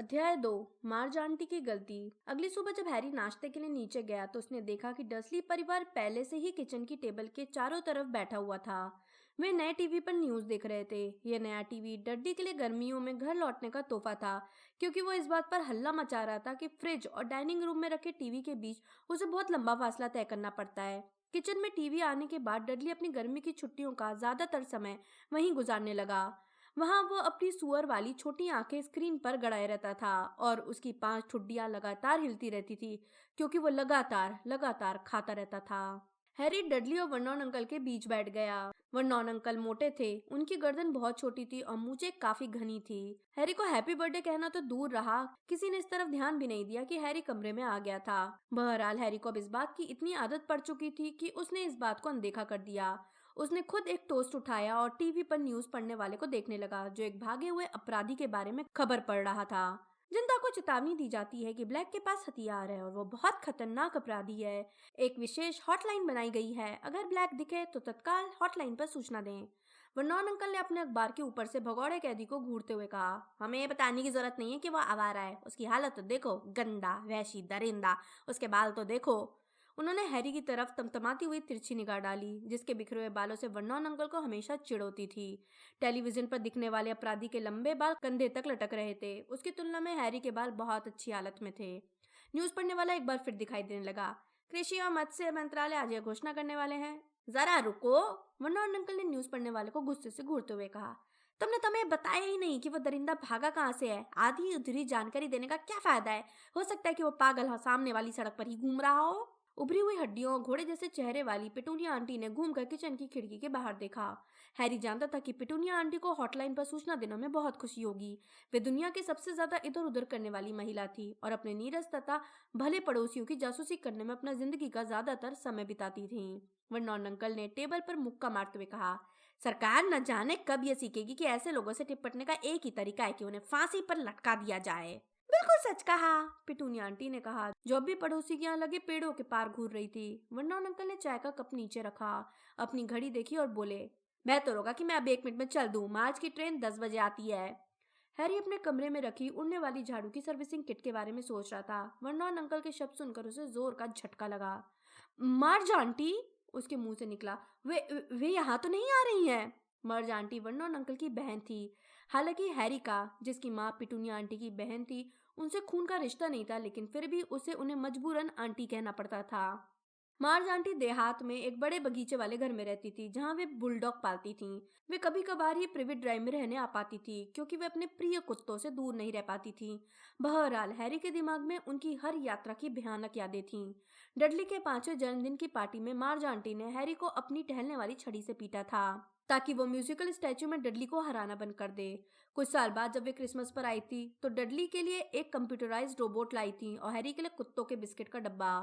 अध्याय 2। मार्ज आंटी की गलती। अगली सुबह जब हैरी नाश्ते के लिए नीचे गया तो उसने देखा कि डर्सली परिवार पहले से ही किचन की टेबल के चारों तरफ बैठा हुआ था। वे नए टीवी पर न्यूज देख रहे थे। यह नया टीवी डड्डी के लिए गर्मियों में घर लौटने का तोहफा था, क्योंकि वो इस बात पर हल्ला मचा रहा था कि फ्रिज और डाइनिंग रूम में रखे टीवी के बीच उसे बहुत लंबा फासला तय करना पड़ता है। किचन में टीवी आने के बाद डडली अपनी गर्मी की छुट्टियों का ज्यादातर समय वहीं गुजारने लगा। वहां वो अपनी सुअर वाली छोटी आंखें स्क्रीन पर गड़ाए रहता था और उसकी 5 ठुड्डियां लगातार हिलती रहती थी, क्योंकि वो लगातार लगातार खाता रहता था। हैरी डडली और वर्नॉन अंकल के बीच बैठ गया। वर्नॉन अंकल मोटे थे, उनकी गर्दन बहुत छोटी थी और मूंछें काफी घनी थी। हैरी को हैप्पी बर्थडे कहना तो दूर रहा, किसी ने इस तरफ ध्यान भी नहीं दिया कि हैरी कमरे में आ गया था। बहरहाल हैरी को अब इस बात की इतनी आदत पड़ चुकी थी कि उसने इस बात को अनदेखा कर दिया। उसने खुद एक टोस्ट उठाया और टीवी पर न्यूज पढ़ने वाले को देखने लगा, जो एक भागे हुए अपराधी के बारे में खबर पढ़ रहा था। जनता को चेतावनी दी जाती है कि ब्लैक के पास हथियार है और वो बहुत खतरनाक अपराधी है। एक विशेष हॉटलाइन बनाई गई है, अगर ब्लैक दिखे तो तत्काल हॉटलाइन पर सूचना दें। वर्नॉन अंकल ने अपने अखबार के ऊपर से भगौड़े कैदी को घूरते हुए कहा, हमें ये बताने की जरूरत नहीं है कि वो आवारा है, उसकी हालत तो देखो, गंदा, वहशी, दरिंदा, उसके बाल तो देखो। उन्होंने हैरी की तरफ तमतमाती हुई तिरछी निगाह डाली, जिसके बिखरे हुए बालों से वर्नॉन अंकल को हमेशा चिढ़ होती थी। टेलीविजन पर दिखने वाले अपराधी के लंबे बाल कंधे तक लटक रहे थे, उसकी तुलना में हैरी के बाल बहुत अच्छी हालत में थे। न्यूज पढ़ने वाला एक बार फिर दिखाई देने लगा। कृषि और मत्स्य मंत्रालय आज यह घोषणा करने वाले हैं। जरा रुको, वर्नॉन अंकल ने न्यूज पढ़ने वाले को गुस्से से घूरते हुए कहा, तुमने तुम्हें बताया ही नहीं कि वो दरिंदा भागा कहाँ से है। आधी अधूरी जानकारी देने का क्या फायदा है? हो सकता है कि वो पागल हो, सामने वाली सड़क पर ही घूम रहा हो। उभरी हुई हड्डियों और घोड़े जैसे चेहरे वाली पिटूनिया आंटी ने घूमकर किचन की खिड़की के बाहर देखा। हैरी जानता था कि पिटूनिया आंटी को हॉटलाइन पर सूचना देने में बहुत खुशी होगी। वे दुनिया की सबसे ज्यादा इधर उधर करने वाली महिला थी और अपने नीरस तथा भले पड़ोसियों की जासूसी करने में अपना जिंदगी का ज्यादातर समय बिताती थी। वर्नॉन अंकल ने टेबल पर मुक्का मारते हुए कहा, सरकार न जाने कब यह सीखेगी कि ऐसे लोगों से निपटने का एक ही तरीका है कि उन्हें फांसी पर लटका दिया जाए। बिल्कुल सच कहा, पिटूनिया आंटी ने कहा, जो अभी पड़ोसी के यहाँ लगे पेड़ों के पार घूर रही थी। वर्नॉन अंकल ने चाय का कप नीचे रखा, अपनी घड़ी देखी और बोले, बेहतर होगा कि मैं अब 1 मिनट में चल दूं, मार्च की ट्रेन 10 बजे आती है। हैरी अपने कमरे में रखी उड़ने वाली झाड़ू की सर्विसिंग किट के बारे में सोच रहा था। वर्नॉन अंकल के शब्द सुनकर उसे जोर का झटका लगा। मार्ज आंटी, उसके मुंह से निकला, वे यहाँ तो नहीं आ रही हैं। मर्ज आंटी वर्नॉन अंकल की बहन थी। हालांकि हैरी का, जिसकी माँ पिटूनिया आंटी की बहन थी, उनसे खून का रिश्ता नहीं था, लेकिन फिर भी उसे उन्हें मजबूरन आंटी कहना पड़ता था। मार्ज आंटी देहात में एक बड़े बगीचे वाले घर में रहती थी, जहाँ वे बुलडॉग पालती थीं। वे कभी कभार ही प्रिवेट ड्राइव में रहने आ पाती थी, क्योंकि वे अपने प्रिय कुत्तों से दूर नहीं रह पाती थीं। बहरहाल हैरी के दिमाग में उनकी हर यात्रा की भयानक यादें थीं। डडली के 5वें जन्मदिन की पार्टी में मार्ज आंटी ने हैरी को अपनी टहलने वाली छड़ी से पीटा था, ताकि वो म्यूजिकल स्टैचू में डडली को हराना बंद कर दे। कुछ साल बाद जब वे क्रिसमस पर आई थी, तो डडली के लिए एक कंप्यूटराइज्ड रोबोट लाई थी और हैरी के लिए कुत्तों के बिस्किट का डब्बा।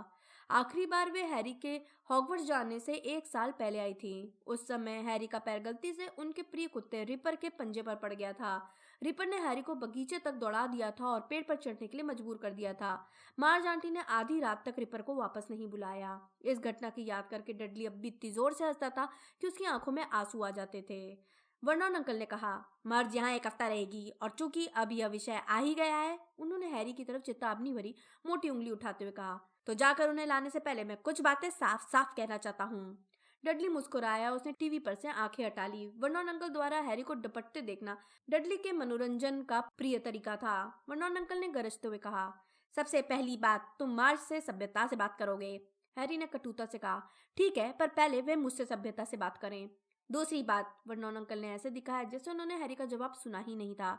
आखिरी बार वे हैरी के हॉगवर्ट्स जाने से 1 साल पहले आई थी। उस समय हैरी का पैर गलती से उनके प्रिय कुत्ते रिपर के पंजे पर पड़ गया था। रिपर ने हैरी को बगीचे तक दौड़ा दिया था और पेड़ पर चढ़ने के लिए मजबूर कर दिया था। मार्ज आंटी ने आधी रात तक रिपर को वापस नहीं बुलाया। इस घटना की याद करके डडली अब भी इतनी जोर से हंसता था कि उसकी आंखों में आंसू आ जाते थे। वर्नॉन अंकल ने कहा, मर्ज यहाँ 1 हफ्ता रहेगी, और चूंकि अब यह विषय आ ही गया है, उन्होंने हैरी की तरफ चेतावनी भरी मोटी उंगली उठाते हुए कहा, तो जाकर उन्हें लाने से पहले मैं कुछ बातें साफ साफ कहना चाहता हूँ। डडली मुस्कुराया, उसने टीवी पर से आंखें हटा ली। वर्नॉन अंकल द्वारा हैरी को दुपट्टे देखना डडली के मनोरंजन का प्रिय तरीका था। वर्नॉन अंकल ने गरजते हुए कहा, सबसे पहली बात, तुम मार्ज से सभ्यता से बात करोगे। हैरी ने कटुता से कहा, ठीक है, पर पहले वे मुझसे सभ्यता से बात करें। दूसरी बात, वर्नॉन अंकल ने ऐसे दिखाया जैसे उन्होंने हैरी का जवाब सुना ही नहीं था,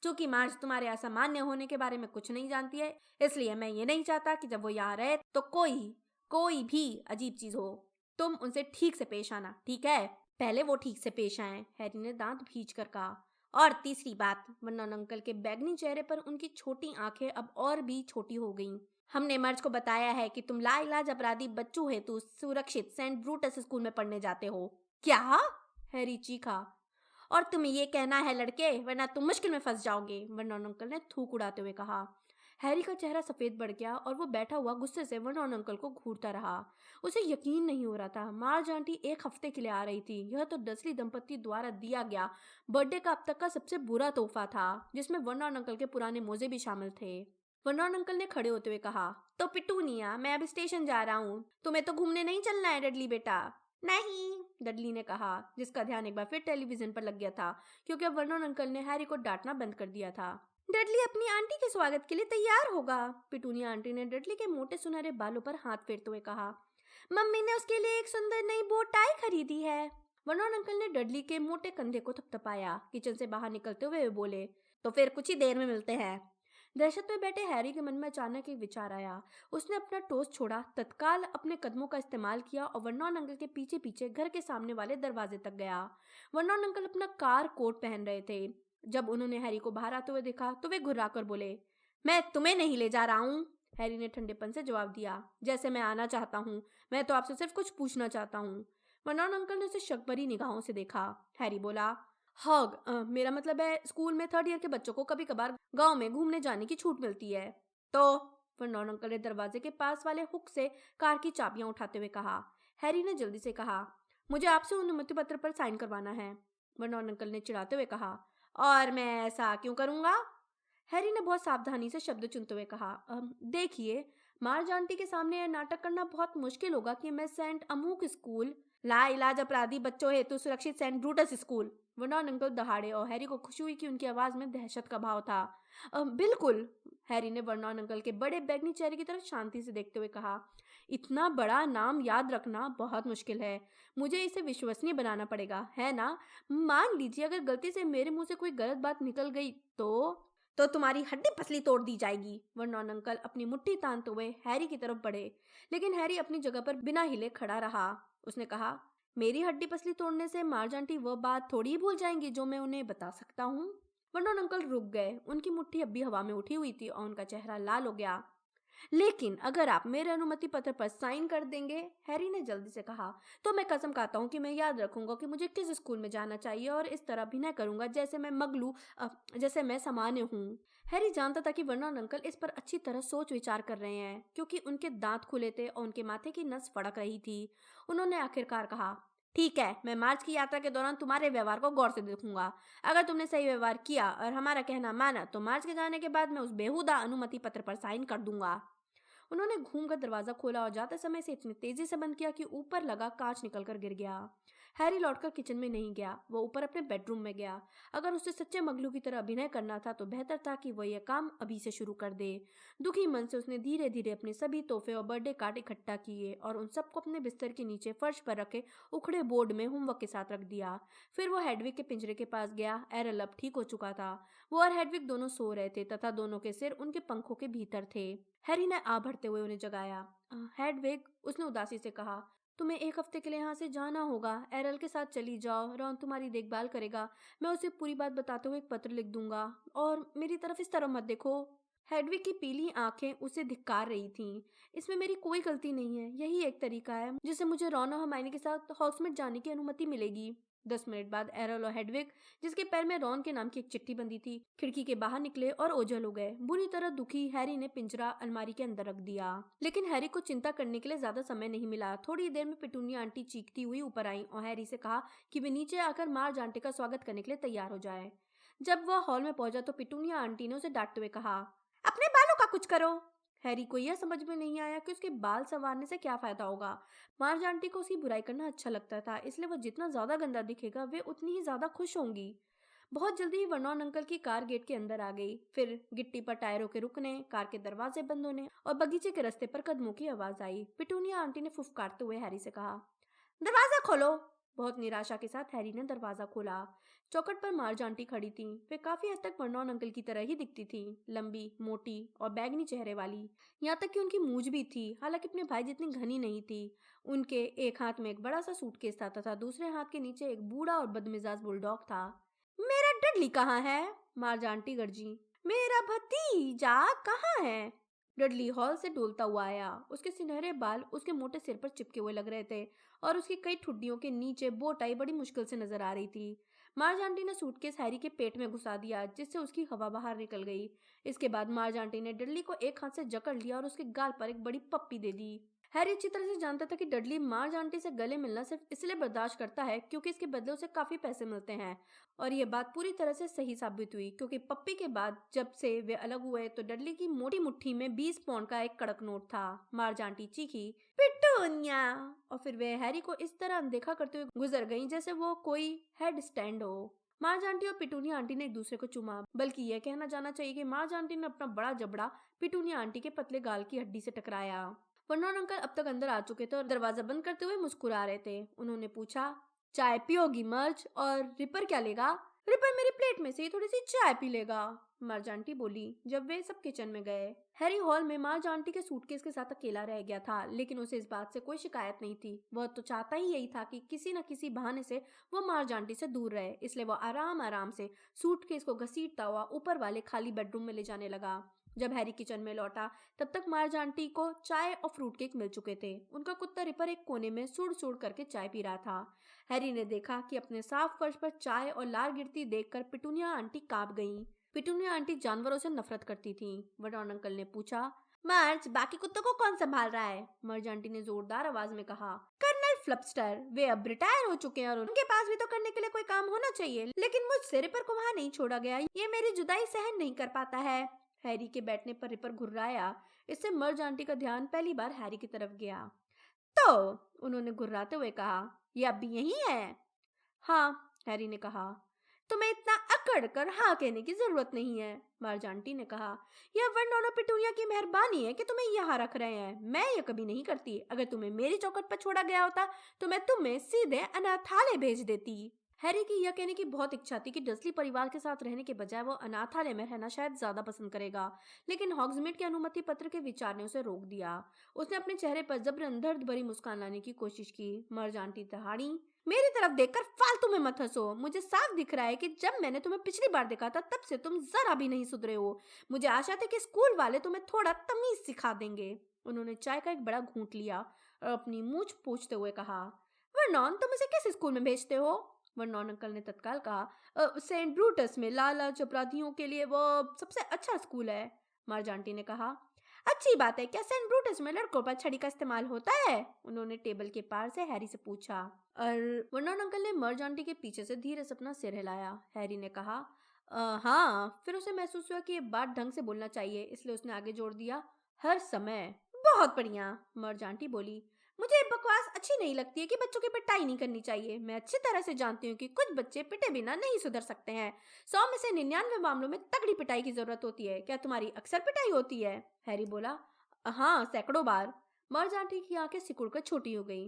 क्योंकि मार्ज तुम्हारे असामान्य होने के बारे में कुछ नहीं जानती है, इसलिए मैं ये नहीं चाहता कि जब वो यहाँ रहे तो कोई भी अजीब चीज हो। तुम उनसे ठीक से पेश आना, ठीक है? पहले वो ठीक से पेश आए, हैरी ने दांत भींच कर कहा। और तीसरी बात, वर्नॉन अंकल के बैगनी चेहरे पर उनकी छोटी आंखें अब और भी छोटी हो गईं। हमने मर्ज को बताया है कि तुम लाइलाज अपराधी बच्चों हेतु सुरक्षित सेंट ब्रूटस स्कूल में पढ़ने जाते हो। क्या? हैरी चीखा। और तुम्हें ये कहना है लड़के, वरना तुम मुश्किल में फंस जाओगे, वर्नॉन अंकल ने थूक उड़ाते हुए कहा। हैरी का चेहरा सफेद पड़ गया और वो बैठा हुआ गुस्से से वर्नॉन अंकल को घूरता रहा। उसे यकीन नहीं हो रहा था, मार्ज आंटी 1 हफ्ते के लिए आ रही थी। यह तो डसली दंपत्ति द्वारा दिया गया बर्थडे का अब तक का सबसे बुरा तोहफा था, जिसमें वर्नॉन अंकल के पुराने मोजे भी शामिल थे। वर्नॉन अंकल ने खड़े होते हुए कहा, तो पिटूनिया, मैं अब स्टेशन जा रहा हूँ, तुम्हें तो घूमने नहीं चलना है डडली बेटा? नहीं, डडली ने कहा, जिसका ध्यान एक बार फिर टेलीविजन पर लग गया था, क्योंकि अब वर्नॉन अंकल ने हैरी को डांटना बंद कर दिया था। डडली अपनी आंटी के स्वागत के लिए तैयार होगा, पिटूनिया आंटी ने डडली के मोटे सुनहरे बालों पर हाथ फेरते हुए कहा। मम्मी ने उसके लिए एक सुंदर नई बो टाई खरीदी है। वर्नॉन अंकल ने डडली के मोटे कंधे को थपथपाया। किचन से बाहर निकलते हुए वे बोले, तो फिर कुछ ही देर में मिलते हैं। दहशत में बैठे हैरी के मन में अचानक एक विचार आया। उसने अपना टोस्ट छोड़ा, तत्काल अपने कदमों का इस्तेमाल किया और वर्नॉन अंकल के पीछे पीछे घर के सामने वाले दरवाजे तक गया। वर्नॉन अंकल अपना कार कोट पहन रहे थे। जब उन्होंने हैरी को बाहर आते हुए देखा तो वे घुर्राकर बोले, मैं तुम्हें नहीं ले जा रहा हूँ। हैरी ने ठंडेपन से जवाब दिया, जैसे मैं आना चाहता हूँ, मैं तो आपसे सिर्फ कुछ पूछना चाहता हूँ। वर्नॉन अंकल ने उसे शक भरी निगाहों से देखा। हैरी बोला, हॉग, मेरा मतलब है स्कूल में 3rd ईयर के बच्चों को कभी कभार गांव में घूमने जाने की छूट मिलती है। तो वर्नॉन अंकल ने दरवाजे के पास वाले हुक से कार की चाबियां उठाते हुए कहा। हैरी ने जल्दी से कहा, मुझे आपसे अनुमति पत्र पर साइन करवाना है। वर्नॉन अंकल ने चिढ़ाते हुए कहा, और मैं ऐसा क्यों करूंगा? हैरी ने बहुत सावधानी से शब्द चुनते हुए कहा, देखिए, मार्ज आंटी के सामने यह नाटक करना बहुत मुश्किल होगा कि मैं सेंट अमूक स्कूल, लाइलाज अपराधी बच्चों हेतु सुरक्षित Saint Brutus school. Vernon uncle दहाड़े और हैरी को खुशी हुई कि उनकी आवाज में दहशत का भाव था। बिल्कुल, हैरी ने वर्नॉन अंकल के बड़े बैगनी चेहरे की तरफ शांति से देखते हुए कहा, इतना बड़ा नाम याद रखना बहुत मुश्किल है, मुझे इसे विश्वसनीय बनाना पड़ेगा, है ना? मान लीजिए अगर गलती से मेरे मुंह से कोई गलत बात निकल गई तो तुम्हारी हड्डी पसली तोड़ दी जाएगी। वर्नॉन अंकल अपनी मुट्ठी तानते हुए हैरी की तरफ बढ़े, लेकिन हैरी अपनी जगह पर बिना हिले खड़ा रहा। उसने कहा, मेरी हड्डी पसली तोड़ने से मार्ज आंटी वह बात थोड़ी ही भूल जाएंगी जो मैं उन्हें बता सकता हूँ। वर्नॉन अंकल रुक गए। उनकी मुट्ठी अब भी हवा में उठी हुई थी और उनका चेहरा लाल हो गया। लेकिन अगर आप मेरे अनुमति पत्र पर साइन कर देंगे, हैरी ने जल्दी से कहा, तो मैं कसम खाता हूँ कि मैं याद रखूंगा कि मुझे किस स्कूल में जाना चाहिए और इस तरह अभिनय करूंगा जैसे मैं जैसे मैं सामान्य हूँ। हैरी जानता था कि वर्नॉन अंकल इस पर अच्छी तरह सोच विचार कर रहे हैं, क्योंकि उनके दांत खुले थे और उनके माथे की नस फड़क रही थी। उन्होंने आखिरकार कहा, ठीक है, मैं मार्च की यात्रा के दौरान तुम्हारे व्यवहार को गौर से देखूंगा। अगर तुमने सही व्यवहार किया और हमारा कहना माना तो मार्च के जाने के बाद मैं उस बेहुदा अनुमति पत्र पर साइन कर दूंगा। उन्होंने घूमकर दरवाजा खोला और जाते समय से इतनी तेजी से बंद किया कि ऊपर लगा कांच निकलकर गिर गया। हैरी लौटकर किचन में नहीं गया, वो ऊपर अपने बेडरूम में गया। अगर उसे सच्चे मगलू की तरह अभिनय करना था तो बेहतर था कि वह यह काम अभी से शुरू कर दे। दुखी मन से उसने धीरे धीरे अपने सभी तोहफे और बर्थडे कार्ड इकट्ठा किए और उन सबको अपने बिस्तर के नीचे फर्श पर रखे उखड़े बोर्ड में होमवर्क के साथ रख दिया। फिर वो हेडविग के पिंजरे के पास गया। एरल अब ठीक हो चुका था। वो और हेडविग दोनों सो रहे थे तथा दोनों के सिर उनके पंखों के भीतर थे। हैरी ने आ भरते हुए उन्हें जगाया। हेडविग, उसने उदासी से कहा, तुम्हें 1 हफ्ते के लिए यहाँ से जाना होगा। एरल के साथ चली जाओ, रॉन तुम्हारी देखभाल करेगा। मैं उसे पूरी बात बताते हुए एक पत्र लिख दूंगा। और मेरी तरफ इस तरह मत देखो। हेडविग की पीली आंखें उसे धिक्कार रही थीं। इसमें मेरी कोई गलती नहीं है, यही एक तरीका है जिससे मुझे रॉन और हर्माइनी के साथ हॉग्समीड जाने की अनुमति मिलेगी। 10 मिनट बाद एरल और हेडविग, जिसके पैर में रॉन के नाम की एक चिट्ठी बंधी थी, खिड़की के बाहर निकले और ओझल हो गए। बुरी तरह दुखी हैरी ने पिंजरा अलमारी के अंदर रख दिया। लेकिन हैरी को चिंता करने के लिए ज्यादा समय नहीं मिला। थोड़ी देर में पिटूनिया आंटी चीखती हुई ऊपर आई और हैरी से कहा कि वे नीचे आकर मार्ज आंटी का स्वागत करने के लिए तैयार हो जाए। जब वह हॉल में पहुंचा तो पिटूनिया आंटी ने उसे डांटते हुए कहा, अपने बालों का कुछ करो। हैरी को यह समझ में नहीं आया कि उसके बाल संवारने से क्या फायदा होगा। मार्ज आंटी को उसकी बुराई करना अच्छा लगता था, इसलिए वह जितना ज्यादा गंदा दिखेगा वे उतनी ही ज्यादा खुश होंगी। बहुत जल्दी ही वर्नॉन अंकल की कार गेट के अंदर आ गई। फिर गिट्टी पर टायरों के रुकने, कार के दरवाजे बंद होने और बगीचे के रास्ते पर कदमों की आवाज आई। पिटूनिया आंटी ने फुफकारते हुए हैरी से कहा, दरवाजा खोलो। बहुत निराशा के साथ हैरी ने दरवाजा खोला। चौखट पर मार्ज आंटी खड़ी थी। वे काफी हद तक वर्नॉन अंकल की तरह ही दिखती थी, लंबी, मोटी और बैगनी चेहरे वाली। यहाँ तक कि उनकी मूंछ भी थी, हालांकि अपने भाई जितनी घनी नहीं थी। उनके एक हाथ में एक बड़ा सा सूटकेस था तथा दूसरे हाथ के नीचे एक बूढ़ा और बदमिजाज बुलडॉग था। मेरा डडली कहाँ है? मार्ज आंटी गर्जी। मेरा भतीजा कहाँ है? डडली हॉल से डोलता हुआ आया। उसके सुनहरे बाल उसके मोटे सिर पर चिपके हुए लग रहे थे और उसकी कई ठुड्डियों के नीचे बो टाई बड़ी मुश्किल से नजर आ रही थी। मार्ज आंटी ने सूटकेस हैरी के पेट में घुसा दिया, जिससे उसकी हवा बाहर निकल गई। इसके बाद मार्ज आंटी ने डडली को एक हाथ से जकड़ लिया और उसके गाल पर एक बड़ी पप्पी दे दी। हैरी अच्छी तरह से जानता था कि डडली मार्ज आंटी से गले मिलना सिर्फ इसलिए बर्दाश्त करता है क्योंकि इसके बदले उसे काफी पैसे मिलते हैं, और ये बात पूरी तरह से सही साबित हुई क्योंकि पप्पी के बाद जब से वे अलग हुए तो डडली की मोटी मुट्ठी में 20 पाउंड का एक कड़क नोट था। मार्ज आंटी चीखी, पिटूनिया, और फिर वे हैरी को इस तरह अनदेखा करते हुए गुजर गईं जैसे वो कोई हेड स्टैंड हो। मार्ज आंटी और पिटूनिया आंटी ने एक दूसरे को चूमा, बल्कि यह कहना जाना चाहिए कि मार्ज आंटी ने अपना बड़ा जबड़ा पिटूनिया आंटी के पतले गाल की हड्डी से टकराया। वर्नॉन अंकल अब तक अंदर आ चुके थे और दरवाजा बंद करते हुए मुस्कुरा रहे थे। उन्होंने पूछा, चाय पियोगी मर्ज? और रिपर क्या लेगा? रिपर मेरी प्लेट में से ही थोड़ी सी चाय पी लेगा, मार्ज आंटी बोली जब वे सब किचन में गए। हैरी हॉल में मार्ज आंटी के सूटकेस के साथ अकेला रह गया था, लेकिन उसे इस बात से कोई शिकायत नहीं थी। वह तो चाहता ही यही था कि किसी न किसी बहाने से वो मार्ज आंटी से दूर रहे, इसलिए वो आराम आराम से सूटकेस को घसीटता हुआ ऊपर वाले खाली बेडरूम में ले जाने लगा। जब हैरी किचन में लौटा तब तक मार्ज आंटी को चाय और फ्रूट केक मिल चुके थे। उनका कुत्ता रिपर एक कोने में सुड़ सुड़ करके चाय पी रहा था। हैरी ने देखा कि अपने साफ फर्श पर चाय और लार गिरती देखकर पिटूनिया आंटी कांप गईं। पिटूनिया आंटी जानवरों से नफरत करती थी। वर्नॉन अंकल ने पूछा, मार्ज, बाकी कुत्तों को कौन संभाल रहा है? मार्ज आंटी ने जोरदार आवाज में कहा, कर्नल फ्लपस्टर। वे अब रिटायर हो चुके हैं और उनके पास भी तो करने के लिए कोई काम होना चाहिए, लेकिन मुझसे रिपर को वहाँ नहीं छोड़ा गया। ये मेरी जुदाई सहन नहीं कर पाता है। हैरी के बैठने पर रिपर घुर्राया। इससे मर्ज आंटी का ध्यान पहली बार हैरी की तरफ गया। तो उन्होंने घुर्राते हुए कहा, ये अब भी यही है? हाँ, हैरी ने कहा। तुम्हें इतना अकड़ कर हाँ कहने की जरूरत नहीं है, मार्ज आंटी ने कहा। यह वर्नॉन और पिटूनिया की मेहरबानी है कि तुम्हें यहाँ रख रहे हैं। मैं ये कभी नहीं करती। अगर तुम्हें मेरी चौखट पर छोड़ा गया होता तो मैं तुम्हें सीधे अनाथालय भेज देती। हैरी की यह कहने की बहुत इच्छा थी कि डर्सली परिवार के साथ रहने के बजाय वो अनाथालय में रहना शायद ज्यादा पसंद करेगा, लेकिन हॉग्समीड के अनुमति पत्र के विचार ने उसे रोक दिया। उसने अपने चेहरे पर जबरन दर्द भरी मुस्कान लाने की कोशिश की। मर्ज आंटी दहाड़ी, मेरी तरफ देखकर फालतू में मत हंसो। मुझे साफ दिख रहा है कि जब मैंने तुम्हें पिछली बार देखा था तब से तुम जरा भी नहीं सुधरे हो। मुझे आशा थी कि स्कूल वाले तुम्हें थोड़ा तमीज सिखा देंगे। उन्होंने चाय का एक बड़ा घूंट लिया और अपनी मूंछ पोंछते हुए कहा, वर्नॉन, तुम इसे किस स्कूल में भेजते हो? वर्नॉन अंकल ने तत्काल कहा, सेंट ब्रूटस में लालच अपराधियों के लिए वो सबसे अच्छा स्कूल है। मार्ज आंटी ने कहा, अच्छी बात है। क्या सेंट ब्रूटस में लड़कों पर छड़ी का इस्तेमाल होता है? उन्होंने टेबल के पार से हैरी से पूछा। और वर्नॉन अंकल ने मर्ज आंटी के पीछे से धीरे से अपना सिर हिलाया। हैरी ने कहा, हाँ। फिर उसे महसूस हुआ कि ये बात ढंग से बोलना चाहिए, इसलिए उसने आगे जोड़ दिया, हर समय। बहुत बढ़िया, मर्ज आंटी बोली। मुझे बकवास अच्छी नहीं लगती है कि बच्चों की पिटाई नहीं करनी चाहिए। मैं अच्छी तरह से जानती हूँ कि कुछ बच्चे पिटे बिना नहीं सुधर सकते हैं। 100 में से 99 मामलों में तगड़ी पिटाई की जरूरत होती है। क्या तुम्हारी अक्सर पिटाई होती है? हैरी बोला, हाँ, सैकड़ों बार। मर्ज आंटी की आंखें सिकुड़कर छोटी हो गई।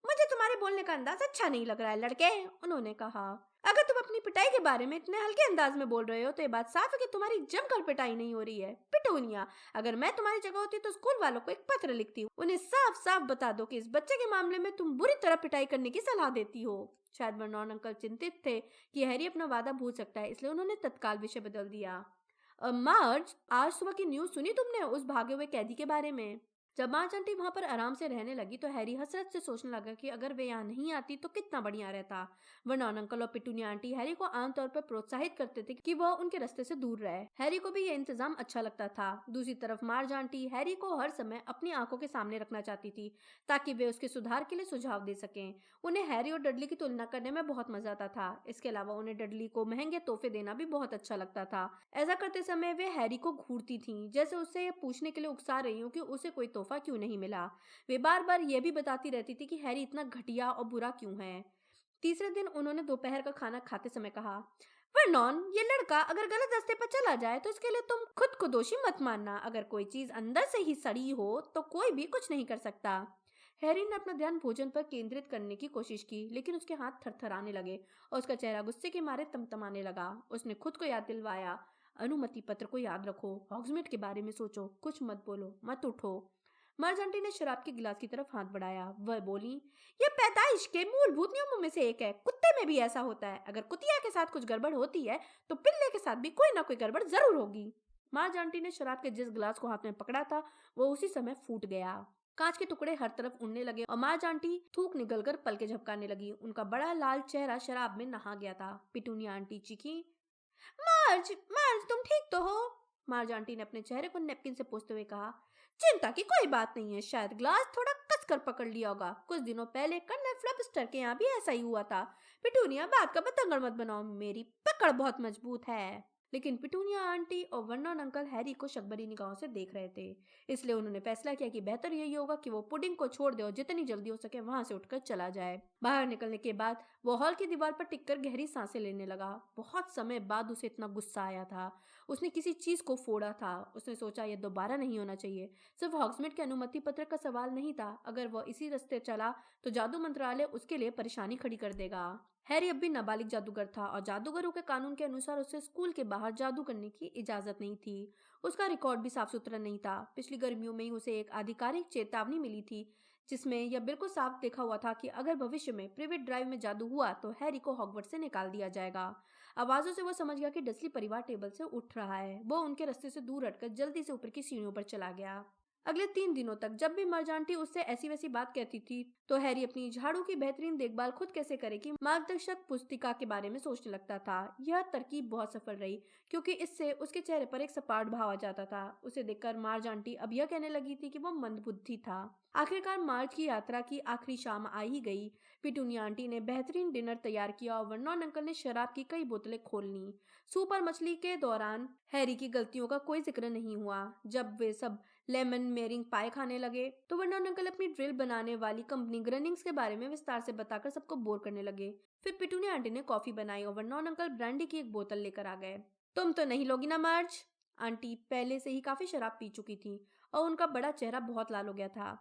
मुझे तुम्हारे बोलने का अंदाज अच्छा नहीं लग रहा है लड़के, उन्होंने कहा। अगर तुम अपनी पिटाई के बारे में इतने हल्के अंदाज में बोल रहे हो तो ये बात साफ है कि तुम्हारी जमकर पिटाई नहीं हो रही है। पिटूनिया, अगर मैं तुम्हारी जगह होती तो स्कूल वालों को एक पत्र लिखती, उन्हें साफ साफ बता दो कि इस बच्चे के मामले में तुम बुरी तरह पिटाई करने की सलाह देती हो। शायद वर्नॉन अंकल चिंतित थे कि हैरी अपना वादा भूल सकता है, इसलिए उन्होंने तत्काल विषय बदल दिया। मार्ज, आज सुबह की न्यूज सुनी तुमने उस भागे हुए कैदी के बारे में? जब मार्ज आंटी वहां पर आराम से रहने लगी तो हैरी हसरत से सोचने लगा कि अगर वे यहाँ नहीं आती तो कितना बढ़िया रहता। वर्नॉन अंकल और पिटूनिया आंटी हैरी को आमतौर पर प्रोत्साहित करते थे कि वह उनके रास्ते से दूर रहे। हैरी को भी यह इंतजाम अच्छा लगता था। दूसरी तरफ मार्ज आंटी हैरी को हर समय अपनी आंखों के सामने रखना चाहती थी ताकि वे उसके सुधार के लिए सुझाव दे सकें। उन्हें हैरी और डडली की तुलना करने में बहुत मजा आता था। इसके अलावा उन्हें डडली को महंगे तोहफे देना भी बहुत अच्छा लगता था। ऐसा करते समय वे हैरी को घूरती थीं, जैसे उससे यह पूछने के लिए उकसा रही हूँ कि उसे कोई तोहफा क्यों नहीं मिला। वे बार बार यह भी बताती रहती थी कि हैरी इतना घटिया और बुरा क्यों है। तीसरे दिन उन्होंने दोपहर का खाना खाते समय कहा, वर्नॉन, ये लड़का अगर गलत रास्ते पर चला जाए तो इसके लिए तुम खुद को दोषी मत मानना। अगर कोई चीज अंदर से ही सड़ी हो तो कोई भी कुछ नहीं कर सकता। हैरी ने अपना ध्यान भोजन पर केंद्रित करने की कोशिश की, लेकिन उसके हाथ थरथराने लगे और उसका चेहरा गुस्से के मारे तमतमाने लगा। उसने खुद को याद दिलवाया, अनुमति पत्र को याद रखो, हॉग्समीड के बारे में सोचो, कुछ मत बोलो, मत उठो। मर्ज आंटी ने शराब के गिलास की तरफ हाथ बढ़ाया। वह बोली, यह पैदाइश के मूलभूत नियमों में से एक है। कुत्ते में भी ऐसा होता है। अगर कुतिया के साथ कुछ गड़बड़ होती है तो पिल्ले के साथ भी कोई ना कोई गड़बड़ जरूर होगी। मर्ज आंटी ने शराब के जिस गिलास को हाथ में पकड़ा था वो उसी समय फूट गया। कांच के टुकड़े हर तरफ उड़ने लगे और मार्ज आंटी थूक निगलकर पलके झपकाने लगी। उनका बड़ा लाल चेहरा शराब में नहा गया था। पिटूनिया आंटी चीखी, मार्ज, मार्ज तुम ठीक तो हो? मार्ज आंटी ने अपने चेहरे को नैपकिन से पोंछते हुए कहा, चिंता की कोई बात नहीं है, शायद ग्लास थोड़ा कसकर पकड़ लिया होगा। कुछ दिनों पहले कर्नल फ्लबस्टर के यहाँ भी ऐसा ही हुआ था। पिटूनिया, बात का बतंगड़ मत बनाओ, मेरी पकड़ बहुत मजबूत है। लेकिन पिटूनिया आंटी और वर्नॉन अंकल हैरी को शकबरी निगाहों से देख रहे थे, इसलिए उन्होंने फैसला किया कि बेहतर यही होगा कि वो पुडिंग को छोड़ दे और जितनी जल्दी हो सके वहां से उठकर चला जाए। बाहर निकलने के बाद वो हॉल की दीवार पर टिककर गहरी सांसें लेने लगा। बहुत समय बाद उसे इतना गुस्सा आया था। उसने किसी चीज को फोड़ा था। उसने सोचा यह दोबारा नहीं होना चाहिए। सिर्फ हॉग्समीड के अनुमति पत्र का सवाल नहीं था, अगर वह इसी रास्ते चला तो जादू मंत्रालय उसके लिए परेशानी खड़ी कर देगा। हैरी अब भी नाबालिग जादूगर था और जादूगरों के कानून के अनुसार उसे स्कूल के बाहर जादू करने की इजाजत नहीं थी। उसका रिकॉर्ड भी साफ सुथरा नहीं था। पिछली गर्मियों में ही उसे एक आधिकारिक चेतावनी मिली थी, जिसमें यह बिल्कुल साफ देखा हुआ था कि अगर भविष्य में प्रिवेट ड्राइव में जादू हुआ तो हैरी को हॉगवर्ट्स से निकाल दिया जाएगा। आवाजों से वो समझ गया कि डसली परिवार टेबल से उठ रहा है। वो उनके रास्ते से दूर हटकर जल्दी से ऊपर की सीढ़ियों पर चला गया। अगले 3 दिनों तक जब भी मर्ज आंटी उससे ऐसी वैसी बात कहती थी तो हैरी अपनी झाड़ू की बेहतरीन देखभाल खुद कैसे करे कि मार्गदर्शक पुस्तिका के बारे में सोचने लगता था। यह तरकीब बहुत सफल रही, क्योंकि इससे उसके चेहरे पर एक सपाट भाव आ जाता था। उसे देखकर मार्ज आंटी अब यह कहने लगी थी कि वो मंदबुद्धि था। आखिरकार मार्च की यात्रा की आखिरी शाम आ ही गई। पिटूनिया आंटी ने बेहतरीन डिनर तैयार किया और वर्नॉन अंकल ने शराब की कई बोतलें खोल ली। सूप और मछली के दौरान हैरी की गलतियों का कोई जिक्र नहीं हुआ। जब वे सब लेमन मेरिंग पाए खाने लगे तो वर्नॉन अंकल अपनी ड्रिल बनाने वाली कंपनी ग्रनिंग्स के बारे में विस्तार से बताकर सबको बोर करने लगे। फिर पिटूनिया आंटी ने कॉफी बनाई और वर्नॉन अंकल ब्रांडी की एक बोतल लेकर आ गए। तुम तो नहीं लोगी ना मार्ज? आंटी पहले से ही काफी शराब पी चुकी थी और उनका बड़ा चेहरा बहुत लाल हो गया था।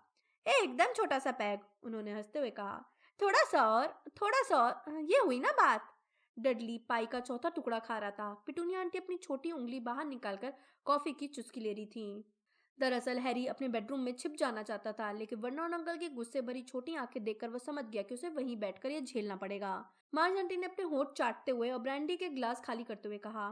एकदम छोटा सा पैग, उन्होंने हंसते हुए कहा। थोड़ा सा और, थोड़ा सा और, ये हुई ना बात। डडली पाई का चौथा टुकड़ा खा रहा था। पिटूनिया आंटी अपनी छोटी उंगली बाहर निकालकर कॉफी की चुस्की ले रही थी। दरअसल हैरी अपने बेडरूम में छिप जाना चाहता था, लेकिन वर्नॉन अंकल की गुस्से भरी छोटी आंखें देखकर वह समझ गया कि उसे वहीं बैठकर यह झेलना पड़ेगा। मार्ज आंटी ने अपने होंठ चाटते हुए और ब्रांडी के ग्लास खाली करते हुए कहा,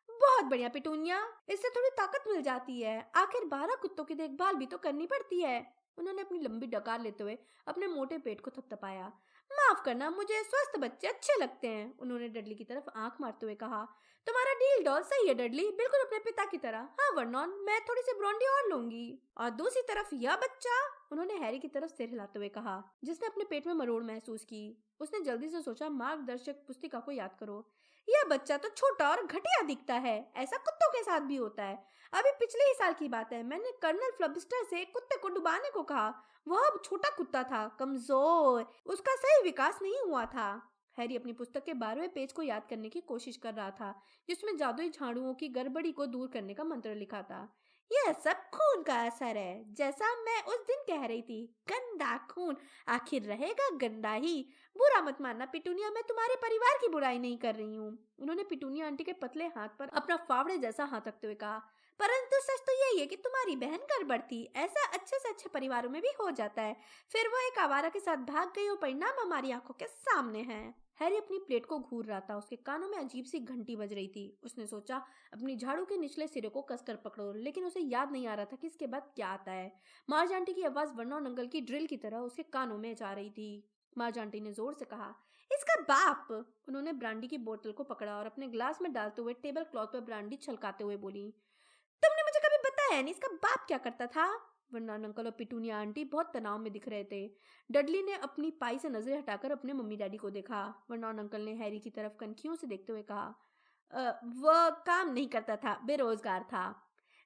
बहुत बढ़िया पिटूनिया, इससे थोड़ी ताकत मिल जाती है। आखिर 12 कुत्तों की देखभाल भी तो करनी पड़ती है। उन्होंने अपनी लंबी डकार लेते हुए अपने मोटे पेट को थपथपाया। माफ करना, मुझे स्वस्थ बच्चे अच्छे लगते हैं, उन्होंने डडली की तरफ आंख मारते हुए कहा। तुम्हारा डील डॉल सही है डडली, बिल्कुल अपने पिता की तरह। हाँ वर्नॉन, मैं थोड़ी सी ब्रांडी और लूंगी। और दूसरी तरफ यह बच्चा, उन्होंने हैरी की तरफ सिर हिलाते हुए कहा, जिसने अपने पेट में मरोड़ महसूस की। उसने जल्दी से सोचा, मार्गदर्शक पुस्तिका को याद करो। यह बच्चा तो छोटा और घटिया दिखता है, ऐसा कुत्तों के साथ भी होता है। अभी पिछले ही साल की बात है, मैंने कर्नल फ्लबस्टर से एक कुत्ते को डुबाने को कहा। वह अब छोटा कुत्ता था, कमजोर, उसका सही विकास नहीं हुआ था। हैरी अपनी पुस्तक के 12वें पेज को याद करने की कोशिश कर रहा था, जिसमें जादुई झाड़ुओं की गड़बड़ी को दूर करने का मंत्र लिखा था। यह सब खून का असर है, जैसा मैं उस दिन कह रही थी। गंदा खून आखिर रहेगा गंदा ही। बुरा मत मानना पिटूनिया, मैं तुम्हारे परिवार की बुराई नहीं कर रही हूँ। उन्होंने पिटूनिया आंटी के पतले हाथ पर अपना फावड़े जैसा हाथ रखते हुए कहा, परंतु सच तो यही है कि तुम्हारी बहन गड़बड़ थी। ऐसा अच्छे से अच्छे परिवारों में भी हो जाता है। फिर वो एक आवारा के साथ भाग गई और परिणाम हमारी आंखों के सामने है। हैरी अपनी प्लेट को घूर रहा था। उसके कानों में अजीब सी घंटी बज रही थी। उसने सोचा, अपनी झाड़ू के निचले सिरे को कसकर पकड़ो, लेकिन उसे याद नहीं आ रहा था कि इसके बाद क्या आता है। मार्ज आंटी की आवाज वर्नॉन अंकल की ड्रिल की तरह उसके कानों में जा रही थी। मार्ज आंटी ने जोर से कहा, इसका बाप। उन्होंने ब्रांडी की बोतल को पकड़ा और अपने ग्लास में डालते हुए टेबल क्लॉथ पर ब्रांडी छलकाते हुए बोली, तुमने मुझे कभी बताया नहीं इसका बाप क्या करता था। वर्नॉन अंकल और पिटूनिया आंटी बहुत तनाव में दिख रहे थे। डडली ने अपनी पाई से नजरें हटाकर अपने मम्मी डैडी को देखा। वर्नॉन अंकल ने हैरी की तरफ कनखियों से देखते हुए कहा, वह काम नहीं करता था, बेरोजगार था।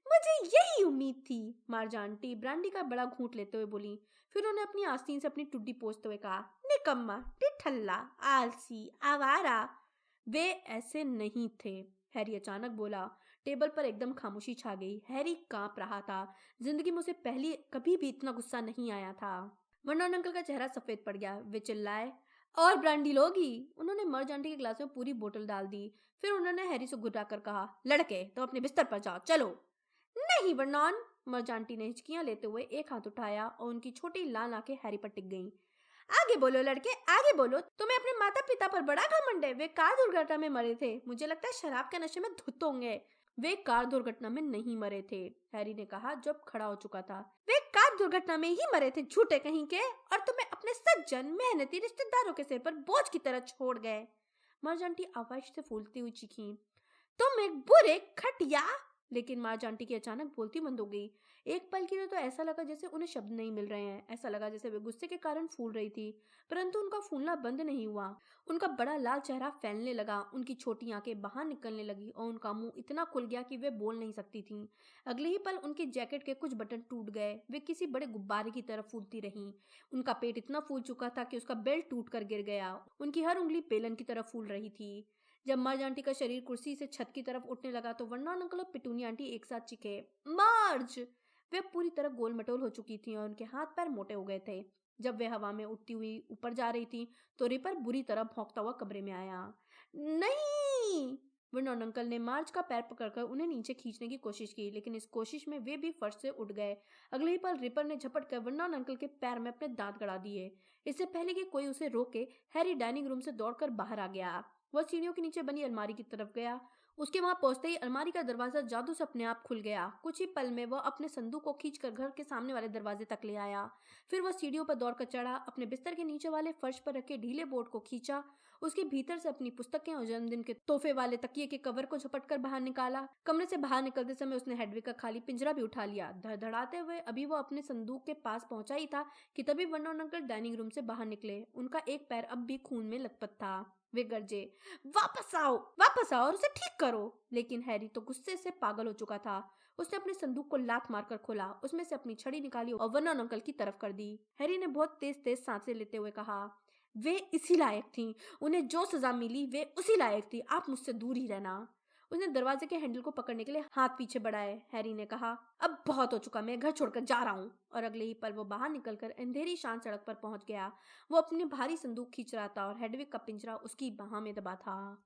मुझे यही उम्मीद थी, मार्ज आंटी ब्रांडी का बड़ा घूंट लेते हुए बोली। फिर उन्होंने अपनी आस्तीन से अपनी टुड्डी पोंछते हुए कहा, निकम्मा, ठिठल्ला, आलसी, आवारा। वे ऐसे नहीं थे, हैरी अचानक बोला। टेबल पर एकदम खामोशी छा गई। हैरी कांप रहा था। जिंदगी में उसे पहले कभी भी इतना गुस्सा नहीं आया था। वर्नॉन अंकल का चेहरा सफेद पड़ गया। वे चिल्लाए, और ब्रांडी लोगी? उन्होंने मर्ज आंटी के ग्लास में पूरी बोतल डाल दी। फिर उन्होंने हैरी से घुरा कर कहा, लड़के तो अपने बिस्तर पर जाओ, चलो। नहीं वर्नॉन, मर्ज आंटी ने हिचकियां लेते हुए एक हाथ उठाया और उनकी छोटी लाल आंखें हैरी पर टिक गईं। आगे बोलो लड़के, आगे बोलो। तुम्हें अपने माता पिता पर बड़ा घमंड है। वे कार दुर्घटना में मरे थे। मुझे लगता है शराब के नशे में धुत होंगे। वे कार दुर्घटना में नहीं मरे थे, हैरी ने कहा जब खड़ा हो चुका था। वे कार दुर्घटना में ही मरे थे, झूठे कहीं के, और तुम्हें अपने सज्जन मेहनती रिश्तेदारों के सिर पर बोझ की तरह छोड़ गए। मार्ज आंटी आवाज से फूलती हुई चीखी, तुम एक बुरे खटिया। लेकिन मार्ज आंटी की अचानक बोलती बंद हो गई। एक पल के लिए तो ऐसा लगा जैसे उन्हें शब्द नहीं मिल रहे हैं। ऐसा लगा जैसे वे गुस्से के कारण फूल रही थी, परंतु उनका फूलना बंद नहीं हुआ। उनका बड़ा लाल चेहरा फैलने लगा, उनकी छोटी आंखें बाहर निकलने लगी और उनका मुंह इतना खुल गया कि वे बोल नहीं सकती थीं। अगले ही पल उनकी जैकेट के कुछ बटन टूट गए। वे किसी बड़े गुब्बारे की तरह फूलती रहीं। उनका पेट इतना फूल चुका था कि उसका बेल्ट टूट कर गिर गया। उनकी हर उंगली बेलन की तरह फूल रही थी। जब मार्ज आंटी का शरीर कुर्सी से छत की तरफ उठने लगा तो वर्नॉन अंकल और पिटूनी आंटी एक साथ चीखे, मार्ज। वे पूरी तरह गोल मटोल हो चुकी थीं और उनके हाथ पैर मोटे हो गए थे। जब वे हवा में उड़ती हुई ऊपर जा रही थी तो रिपर बुरी तरह भौंकता हुआ कमरे में आया। नहीं! वर्नॉन अंकल ने मार्ज का पैर पकड़कर उन्हें नीचे खींचने की कोशिश की, लेकिन इस कोशिश में वे भी फर्श से उठ गए। अगले ही पल रिपर ने झपट कर वर्नॉन अंकल के पैर में अपने दांत गड़ा दिए। इससे पहले कि कोई उसे रोके, हैरी डाइनिंग रूम से दौड़कर बाहर आ गया। वह सीढ़ियों के नीचे बनी अलमारी की तरफ गया। उसके वहां पहुंचते ही अलमारी का दरवाजा जादू से अपने आप खुल गया। कुछ ही पल में वह अपने संदूक को खींचकर घर के सामने वाले दरवाजे तक ले आया। फिर वह सीढ़ियों पर दौड़कर चढ़ा, अपने बिस्तर के नीचे वाले फर्श पर रखे ढीले बोर्ड को खींचा, उसके भीतर से अपनी पुस्तकें और जन्मदिन के तोहफे वाले तकिए के कवर को झपटकर बाहर निकाला। कमरे से बाहर निकलते समय उसने हेडविग का खाली पिंजरा भी उठा लिया। धड़धड़ाते हुए अभी वो अपने संदूक के पास पहुंचा ही था कि तभी वर्नॉन अंकल डाइनिंग रूम से बाहर निकले। उनका एक पैर अब भी खून में लथपथ था। वे गरजे, वापस आओ और उसे ठीक करो। लेकिन हैरी तो गुस्से से पागल हो चुका था। उसने अपने संदूक को लात मारकर खोला, उसमें से अपनी छड़ी निकाली और वर्नॉन अंकल की तरफ कर दी। हैरी ने बहुत तेज तेज सांसें लेते हुए कहा, वे इसी लायक थीं, उन्हें जो सजा मिली वे उसी लायक थी, आप मुझसे दूर ही रहना। उसने दरवाजे के हैंडल को पकड़ने के लिए हाथ पीछे बढ़ाए। हैरी ने कहा, अब बहुत हो चुका, मैं घर छोड़कर जा रहा हूँ। और अगले ही पल वो बाहर निकलकर अंधेरी शांत सड़क पर पहुंच गया। वो अपने भारी संदूक खींच रहा था और हेडविग का पिंजरा उसकी बाह में दबा था।